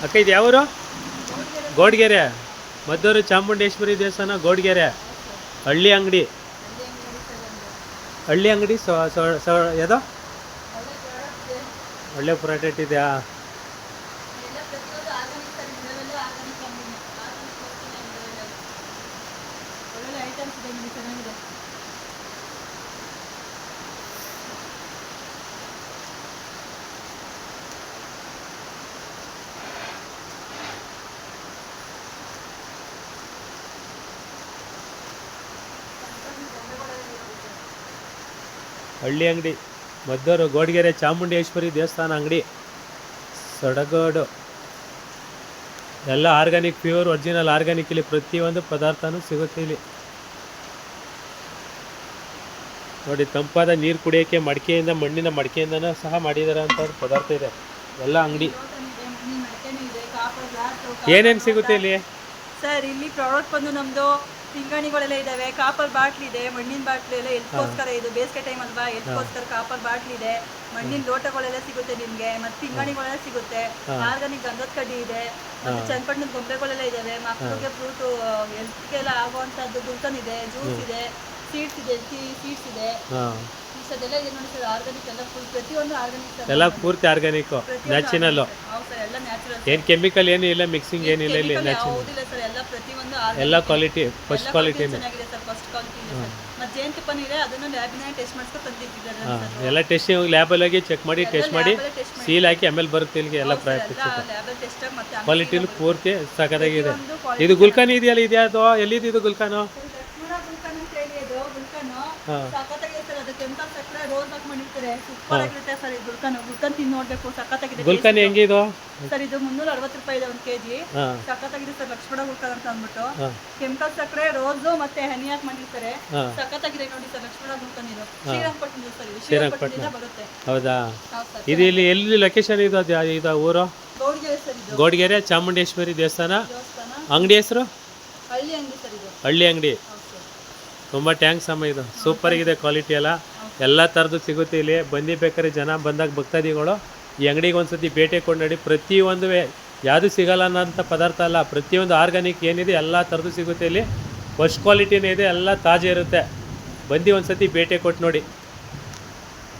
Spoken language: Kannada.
ಅಕ್ಕ ಇದು ಯಾವರು? ಗೋಡ್ಗೆರೆ. ಮದ್ದೂರು ಚಾಮುಂಡೇಶ್ವರಿ ದೇವಸ್ಥಾನ ಗೋಡ್ಗೆರೆ. ಹಳ್ಳಿ ಅಂಗಡಿ. ಹಳ್ಳಿ ಅಂಗಡಿ ಯಾವುದೋ ಒಳ್ಳೆ ಪ್ರಾಡಕ್ಟ್ ಇದೆಯಾ? ಹಳ್ಳಿ ಅಂಗಡಿ ಮದ್ದೂರು ಗೋಡ್ಗೆರೆ ಚಾಮುಂಡೇಶ್ವರಿ ದೇವಸ್ಥಾನ ಅಂಗಡಿ ಸೊಡಗೋಡು. ಎಲ್ಲ ಆರ್ಗ್ಯಾನಿಕ್, ಪ್ಯೂರ್ ಒರಿಜಿನಲ್ ಆರ್ಗ್ಯಾನಿಕ್. ಇಲ್ಲಿ ಪ್ರತಿಯೊಂದು ಪದಾರ್ಥನೂ ಸಿಗುತ್ತೆ ಇಲ್ಲಿ ನೋಡಿ. ತಂಪಾದ ನೀರು ಕುಡಿಯೋಕ್ಕೆ ಮಡಿಕೆಯಿಂದ, ಮಣ್ಣಿನ ಮಡಿಕೆಯಿಂದನೂ ಸಹ ಮಾಡಿದಾರೆ ಅಂತ ಪದಾರ್ಥ ಇದೆ. ಎಲ್ಲ ಅಂಗಡಿ. ಏನೇನು ಸಿಗುತ್ತೆ ಇಲ್ಲಿ ಸರ್? ಇಲ್ಲಿ ಪ್ರಾಡಕ್ಟ್ ಬಂದು ನಮ್ಮದು ಪಿಂಗಾಣಿಗಳೆಲ್ಲ ಇದಾವೆ, ಕಾಪರ್ ಬಾಟ್ಲಿ ಇದೆ, ಮಣ್ಣಿನ ಬಾಟ್ಲಿ ಎಲ್ಲ ಎಲ್ತ್ಕೋಸ್ಕರ. ಇದು ಬೇಸಿಗೆ ಟೈಮ್ ಅಲ್ವಾ, ಎಲ್ತ್ಕೋಸ್ಕರ ಕಾಪರ್ ಬಾಟ್ಲಿ ಇದೆ, ಮಣ್ಣಿನ ಲೋಟಗಳೆಲ್ಲ ಸಿಗುತ್ತೆ ನಿಮ್ಗೆ, ಮತ್ತೆ ಪಿಂಗಾಣಿಗಳೆಲ್ಲ ಸಿಗುತ್ತೆ. ಆರ್ಗಾನಿಕ್ ಗಂಧದ ಕಡ್ಡಿ ಇದೆ, ಮತ್ತೆ ಚನ್ನಪಟ್ಟಣದ ಗೊಂಬೆಗಳೆಲ್ಲ ಇದಾವೆ. ಮಕ್ಕಳಿಗೆ ಫ್ರೂಟು ಹೆಲ್ತ್ಗೆಲ್ಲ ಆಗುವಂತದ್ದು ಗುಲ್ಕನ್ ಇದೆ, ಜ್ಯೂಸ್ ಇದೆ, ಸೀಡ್ಸ್ ಇದೆ, ಸೀಡ್ಸ್ ಇದೆ. ಇದೆಲ್ಲ ಇದೆ ನೋಡಿ ಸರ್, ಆರ್ಗಾನಿಕ್ ಎಲ್ಲ ಫುಲ್ ಪ್ರತಿಯೊಂದು ಆರ್ಗಾನಿಕ್. ಎಲ್ಲ ಪೂರ್ತಿ ಆರ್ಗ್ಯಾನಿಕ್, ನ್ಯಾಚುರಲ್. ಹೌದು ಸರ್, ಎಲ್ಲ ನ್ಯಾಚುರಲ್. ಏನು ಕೆಮಿಕಲ್ ಏನು ಇಲ್ಲ, ಮಿಕ್ಸಿಂಗ್ ಏನಿಲ್ಲ ಇಲ್ಲಿ. ಯಾವುದಿಲ್ಲ ಸರ್, ಎಲ್ಲ ಪ್ರತಿಯೊಂದು ಎಲ್ಲ ಕ್ವಾಲಿಟಿ, ಫಸ್ಟ್ ಕ್ವಾಲಿಟಿ ಚೆನ್ನಾಗಿದೆ ಸರ್, ಫಸ್ಟ್ ಕ್ವಾಲಿಟಿ ಇದೆ ಸರ್. ಮತ್ತೆ ಜೇನುತುಪ್ಪನೂ ಇದೆ, ಅದನ್ನು ಲ್ಯಾಬ್ನ ಟೆಸ್ಟ್ ಮಾಡಿಸ್ಕೊಂಡು ತಂದಿಟ್ಟಿದ್ದಾರೆ. ಎಲ್ಲ ಟೆಸ್ಟಿಂಗ್ ಲ್ಯಾಬಲ್ಲಿ ಹೋಗಿ ಚೆಕ್ ಮಾಡಿ, ಟೆಸ್ಟ್ ಮಾಡಿ ಸೀಲ್ ಹಾಕಿ ಆಮೇಲೆ ಬರುತ್ತೆ ಇಲ್ಲಿಗೆ. ಎಲ್ಲ ಕ್ವಾಲಿಟಿಲಿ ಪೂರ್ತಿ ಸಖತ್ತಾಗಿದೆ. ಇದು ಗುಲ್ಕನ್ ಇದೆಯಲ್ಲ, ಇದ್ಯಾವುದು? ಎಲ್ಲಿದೆ ಇದು ಗುಲ್ಕನು? ಗುಲ್ಕನ್ ಹೆಂಗಿದು ಸರ್? ಇದು 360 ರೂಪಾಯಿ ಇದೆ 1 kg. ಸಖತ್ತಾಗಿದೆ ಸರ್, ಲಕ್ಷ್ಮಣ ಗುಲ್ಕನ್ ಅಂತ ಅಂದ್ಬಿಟ್ಟು. ಕೆಂಪಲ್ ಸಕ್ಕರೆ, ರೋಸು ಮತ್ತೆ ಹನಿ ಹಾಕಿ ಮಾಡಿರ್ತಾರೆ. ಸಖತ್ತಾಗಿದೆ ನೋಡಿ ಸರ್, ಲಕ್ಷ್ಮಣ ಗುಲ್ಕನ್. ಇದು ಶ್ರೀರಂಗಪಟ್ಟಣ ಸರ್, ಶ್ರೀರಂಗಪಟ್ಟಣದಿಂದ ಬರುತ್ತೆ. ಹೌದಾ? ಇದು ಇಲ್ಲಿ ಎಲ್ಲಿ ಲೊಕೇಶನ್ ಇದು? ಇದು ಊರು ಗೋಡ್ಗೆರೆ ಸರ್. ಇದು ಗೋಡ್ಗೆರೆ ಚಾಮುಂಡೇಶ್ವರಿ ದೇವಸ್ಥಾನ. ಅಂಗಡಿ ಹೆಸರು ಹಳ್ಳಿ ಅಂಗಡಿ ಸರ್. ಇದು ಹಳ್ಳಿ ಅಂಗಡಿ. ತುಂಬ ಟ್ಯಾಂಕ್ಸ್ ಅಮ್ಮ, ಇದು ಸೂಪರ್ ಆಗಿದೆ ಕ್ವಾಲಿಟಿ. ಎಲ್ಲ ಥರದ್ದು ಸಿಗುತ್ತೆ ಇಲ್ಲಿ. ಬೇಕಾದ್ರೆ ಜನ ಬಂದಾಗ ಭಕ್ತಾದಿಗಳು ಈ ಅಂಗಡಿಗೆ ಒಂದ್ಸತಿ ಭೇಟಿ ಕೊಟ್ಟು ನೋಡಿ. ಪ್ರತಿಯೊಂದು ಯಾವುದು ಸಿಗಲ್ಲ ಅನ್ನೋಂಥ ಪದಾರ್ಥ ಅಲ್ಲ, ಪ್ರತಿಯೊಂದು ಆರ್ಗ್ಯಾನಿಕ್ ಏನಿದೆ ಎಲ್ಲ ಥರದ್ದು ಸಿಗುತ್ತೆ ಇಲ್ಲಿ. ಫಸ್ಟ್ ಕ್ವಾಲಿಟಿನೇ ಇದೆ, ಎಲ್ಲ ತಾಜಾ ಇರುತ್ತೆ. ಒಂದ್ಸತಿ ಭೇಟಿ ಕೊಟ್ಟು ನೋಡಿ.